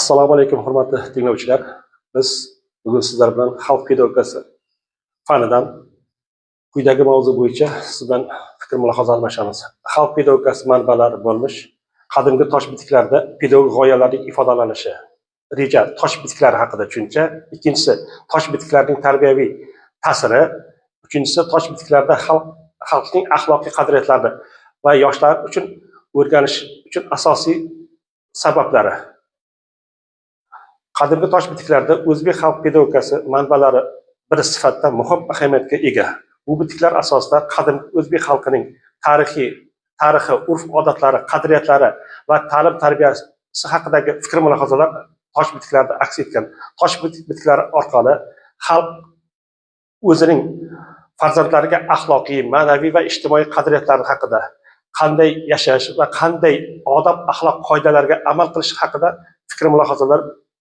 Assalomu alaykum hurmatli tinglovchilar. Biz bugun sizlar bilan xalq pedagogikasi fanidan quyidagi mavzu bo'yicha sizdan fikr mulohaza almashamiz. Xalq pedagogikasi manbalari bo'lmish qadimgi tosh bitiklarda pedagogik g'oyalarning ifodalanishi, reja tosh bitiklari haqida tushuncha, ikkinchisi tosh bitiklarning tarbiyaviy ta'siri, uchinchisi tosh bitiklarda xalqning axloqiy qadriyatlarini va yoshlar uchun o'rganish uchun asosiy sabablari. Qadimgi tosh bitiklarda o'zbek xalq pedagogikasi manbalari bir sifatda muhim ahamiyatga ega. Bu bitiklar asosida qadimgi o'zbek xalqining tarixi, urf-odatlari, qadriyatlari va ta'lim tarbiyasi haqidagi fikr mulohazalar tosh bitiklarda aks etgan. Tosh bitiklari orqali xalq o'zining farzandlariga axloqiy, ma'naviy va ijtimoiy qadriyatlar haqida, qanday yashash va qanday odob axloq qoidalariga amal qilish haqida fikr mulohazalar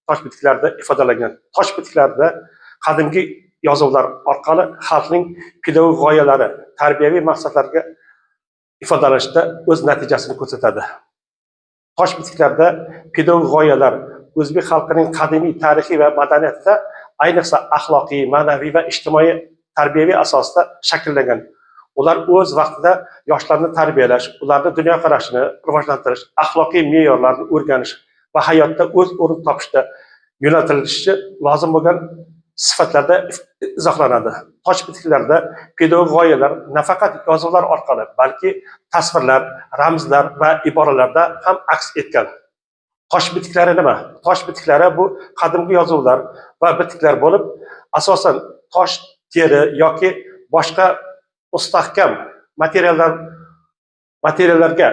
tosh bitiklarda ifodalangan. Tosh bitiklarda qadimgi yozuvlar orqali xalqning pedagogik g'oyalari, tarbiyaviy maqsadlarga ifodalanishda o'z natijasini ko'rsatadi. Tosh bitiklarda pedagogik g'oyalar o'zbek xalqining qadimiy tarixiy va madaniyatida ayniqsa axloqiy, ma'naviy va ijtimoiy tarbiyaviy asosda shakllangan. Ular o'z vaqtida yoshlarni tarbiyalash, ularning dunyoqarashini rivojlantirish, axloqiy me'yorlarni o'rganish va hayotda o'z o'rnini topishda yo'naltirishi lozim bo'lgan sifatlarda izohlanadi. Tosh bitiklarda pedagogik g'oyalar nafaqat yozuvlar orqali, balki tasvirlar, ramzlar va iboralarda ham aks etgan. Tosh bitiklari nima? Tosh bitiklari bu qadimgi yozuvlar va bitiklar bo'lib, asosan tosh, teri yoki boshqa mustahkam materiallarga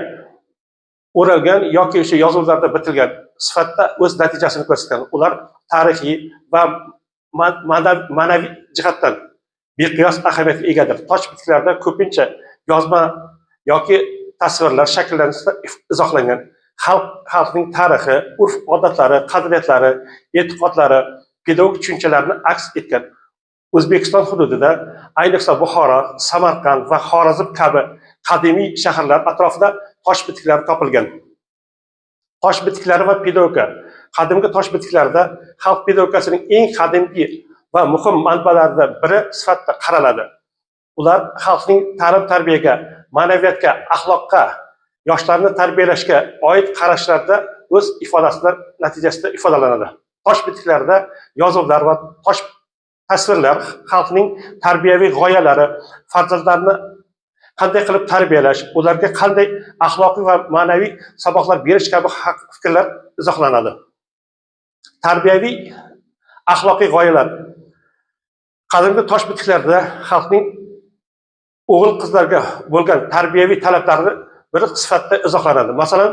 o'ralgan yoki o'sha yozuvlarda bitilgan sifatda o'z natijasini ko'rsatgan. Ular tarixiy va ma'naviy jihatdan beqiyos ahamiyatga egadir. Tosh bitiklarda ko'pincha yozma yoki tasvirlar shakllanishida izohlangan. Xalqning tarixi, urf-odatlari, qadriyatlari, e'tiqodlari, pedagogik tushunchalarini aks etgan. O'zbekiston hududida, ayniqsa Buxoro, Samarqand va Xorazm kabi qadimiy shaharlar atrofida tosh bitiklar topilgan. Tosh bitiklari va pedagogika. Qadimgi tosh bitiklarda xalq pedagogikasining eng qadimgi va muhim manbalaridan biri sifatida qaraladi. Ular xalqning ta'lim-tarbiyaga, ma'naviyatga, axloqqa, yoshlarni tarbiyalashga oid qarashlarda o'z ifodasining natijasida ifodalanadi. Tosh bitiklarda yozuvlar va tosh tasvirlar xalqning tarbiyaviy g'oyalari, farzandlarni qanday qilib tarbiyalash, ularga qanday axloqiy va ma'naviy saboqlar berish kabi fikrlar izohlanadi. Tarbiyaviy axloqiy g'oyalar. Qadimgi tosh bitiklarda xalqning o'g'il-qizlarga bo'lgan tarbiyaviy talablarini bir sifatda izohlanadi. Masalan,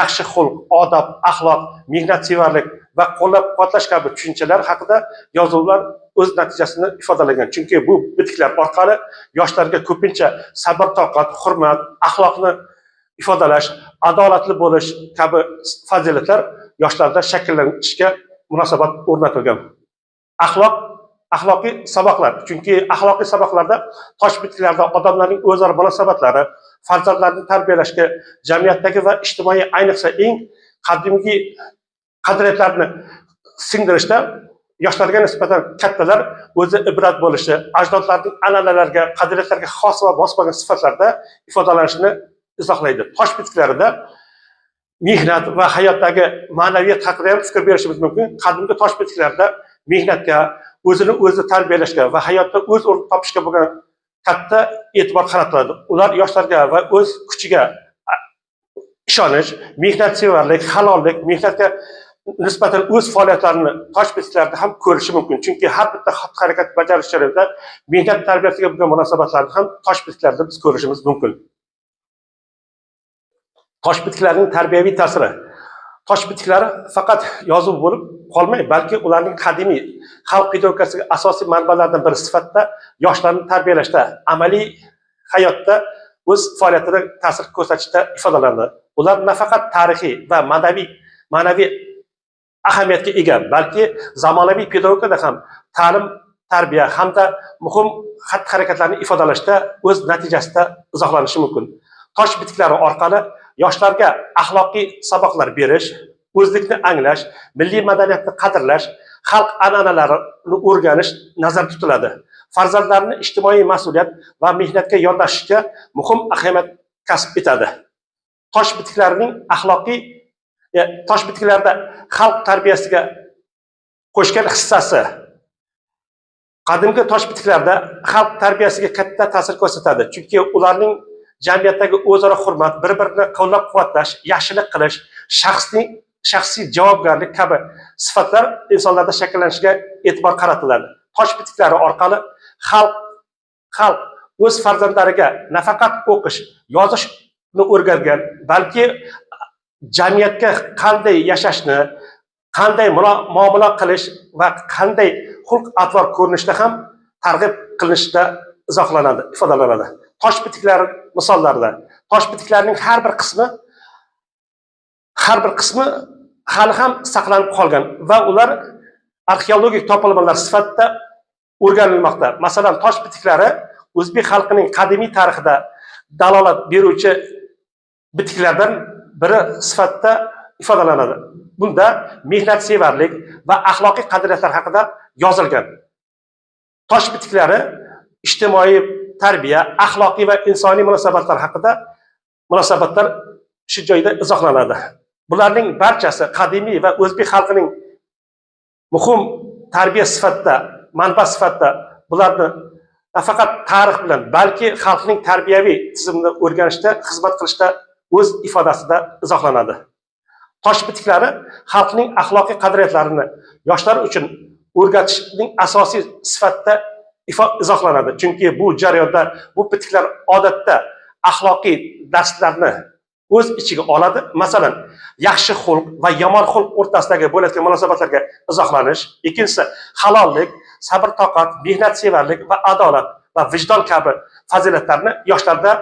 yaxshi xulq, odob, axloq, mehnatsevarlik va qo'llab-quvvatlash kabi tushunchalar haqida yozuvlar o'z natijasini ifodalagan. Chunki bu bitiklar orqali yoshlarga ko'pincha sabr-toqat, hurmat, axloqni ifodalash, adolatli bo'lish kabi fazilatlar yoshlarda shakllanishga munosabat o'rnatilgan. Axloqiy saboqlar. Chunki axloqiy saboqlarda tosh bitiklarda odamlarning o'zaro munosabatlari, farzandlarni tarbiyalashga, jamiyatdagi va ijtimoiy ayniqsa eng qadimgi qadriyatlarni singdirishda yoshlarga nisbatan kattalar o'zi ibrat bo'lishi, ajdodlarning an'analarga, qadriyatlarga xos va bosmagan sifatlarda ifodalanishini izohlaydi. Tosh bitiklarida mehnat va hayotdagi ma'naviyat haqida ham fikr berishimiz mumkin. Qadimgi tosh bitiklarda mehnatga, o'zini o'zi tarbiyalashga va hayotda o'z o'rnini topishga bo'lgan katta e'tibor qaratiladi. Ular yoshlarga va o'z kuchiga ishonish, mehnatsevarlik, halollik, mehnatga nisbatan o'z faoliyatlarini tosh bitiklarda ham ko'rishi mumkin. Chunki har bitta xatti-harakat bajarish jarayonida mehnat tarbiyasiga bo'lgan munosabatlarni ham tosh bitiklarda biz ko'rishimiz mumkin. Tosh bitiklarning tarbiyaviy ta'siri. Tosh bitiklari faqat yozuv bo'lib qolmay, balki ularning qadimiy xalq pedagogikasiga asosiy manbalardan biri sifatida yoshlarni tarbiyalashda, amaliy hayotda o'z faoliyatida ta'sir ko'rsatishda ifodalanadi. Ular nafaqat tarixiy va ma'naviy ahamiyatga ega, balki zamonaviy pedagogikada ham ta'lim, tarbiya hamda muhim xatti-harakatlarni ifodalashda o'z natijasida izohlanishi mumkin. Tosh bitiklari orqali yoshlarga axloqiy saboqlar berish, o'zlikni anglash, milliy madaniyatni qadrlash, xalq an'analarini o'rganish nazarda tutiladi. Farzandlarni ijtimoiy mas'uliyat va mehnatga yondashishga muhim ahamiyat kasb etadi. Tosh bitiklarda xalq tarbiyasiga qo'shgan hissasi qadimgi tosh bitiklarda xalq tarbiyasiga katta ta'sir ko'rsatadi. Chunki ularning jamiyatdagi o'zaro hurmat, bir-birini qo'llab-quvvatlash, yaxshilik qilish, shaxsiy javobgarlik kabi sifatlar insonlarda shakllanishiga e'tibor qaratiladi. Tosh bitiklari orqali xalq o'z farzandlariga nafaqat o'qish, yozishni o'rgatgan, balki jamiyatga qanday yashashni, qanday muomala qilish va qanday xulq-atvor ko'rinishda ham targ'ib qilinishda izohlanadi, ifodalanadi. Tosh bitiklar misollarida tosh bitiklarning har bir qismi hali ham saqlanib qolgan va ular arxeologik topilmalar sifatida o'rganilmoqda. Masalan, tosh bitiklari o'zbek xalqining qadimiy tarixida dalolat beruvchi bitiklardan biri sifatida ifodalanadi. Bunda mehnatsevarlik va axloqiy qadriyatlar haqida yozilgan. Tosh bitiklari ijtimoiy tarbiya, axloqiy va insoniy munosabatlar haqida shu joyda izohlanadi. Bularning barchasi qadimiy va o'zbek xalqining muhim tarbiya sifatida, manba sifatida bularni nafaqat tarix bilan, balki xalqning tarbiyaviy tizimini o'rganishda, xizmat qilishda o'z ifodasida izohlanadi. Tosh bitiklari xalqning axloqiy qadriyatlarini yoshlar uchun o'rgatishning asosiy sifatida izohlanadi. Chunki bu jarayonda bu bitiklar odatda axloqiy darslarni o'z ichiga oladi. Masalan, yaxshi xulq va yomon xulq o'rtasidagi bo'layotgan munosabatlarga izohlanish, ikkinchisi halollik, sabr-toqat, mehnatsevarlik va adolat va vijdon kabi fazilatlarni yoshlarda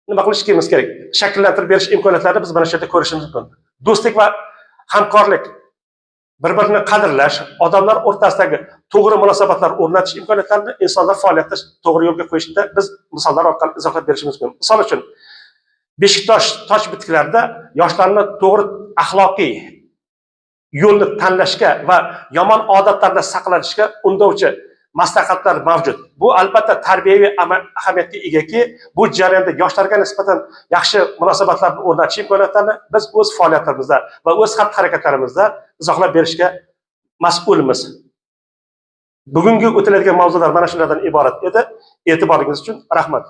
nima qilishimiz kerak? Shakllantirib berish imkoniyatlarini biz mana shu yerda ko'rishimiz mumkin. Do'stlik va hamkorlik, bir-birini qadrlash, odamlar o'rtasidagi to'g'ri munosabatlar o'rnatish imkoniyatlarini insonlar faoliyatda to'g'ri yo'lga qo'yishda biz misollar orqali izohlab berishimiz mumkin. Misol uchun, Beshiktosh tosh bitiklarida yoshlarni to'g'ri axloqiy yo'lni tanlashga va yomon odatlardan saqlanishga undovchi maslahatlar mavjud. Bu albatta tarbiyaviy ahamiyatga egaki, bu jarayonda yoshlarga nisbatan yaxshi munosabatlarni o'rnatish imkoniyatlarini biz o'z faoliyatlarimizda va o'z xatti-harakatlarimizda izohlab berishga mas'ulmiz. Bugungi o'tiladigan mavzular mana shulardan iborat edi. E'tiboringiz uchun rahmat.